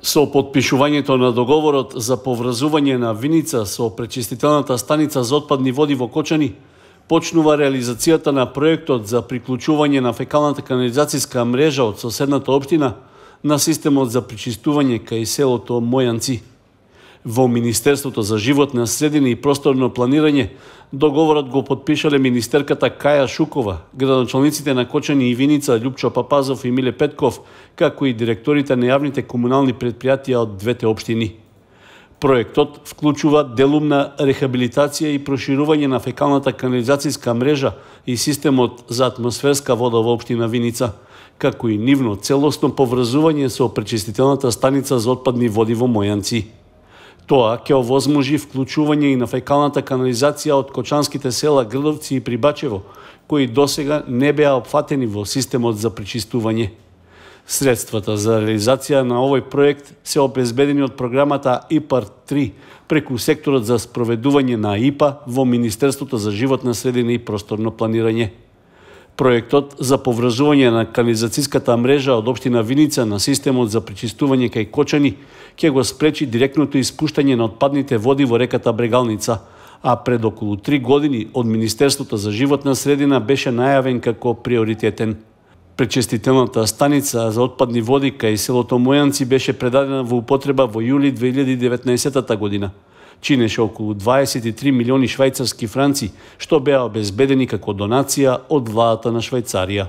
Со потпишувањето на договорот за поврзување на Виница со пречистителната станица за отпадни води во Кочани, почнува реализацијата на проектот за приклучување на фекалната канализацијска мрежа од соседната општина на системот за пречистување кај селото Мојанци. Во Министерството за животна средина и просторно планирање, договорот го потпишале министерката Каја Шукова, градоначалниците на Кочани и Виница Љупчо Папазов и Миле Петков, како и директорите на јавните комунални предпријатија од двете општини. Проектот вклучува делумна рехабилитација и проширување на фекалната канализацијска мрежа и системот за атмосферска вода во општина Виница, како и нивно целосно поврзување со пречистителната станица за отпадни води во Мојанци. Тоа ќе овозможи вклучување и на фекалната канализација од кочанските села Грдовци и Прибачево, кои досега не беа опфатени во системот за пречистување. Средствата за реализација на овој проект се обезбедени од програмата ИПАР-3 преку секторот за спроведување на ИПА во Министерството за животна средина и просторно планирање. Проектот за поврзување на канализацијската мрежа од општина Виница на системот за пречистување кај Кочани ќе го спречи директното испуштање на отпадните води во реката Брегалница, а пред околу 3 години од Министерството за животна средина беше најавен како приоритетен. Пречистителната станица за отпадни води кај селото Мојанци беше предадена во употреба во јули 2019 година. Чинеше околу 23 милиони швајцарски франци, што беа обезбедени како донација од владата на Швајцарија.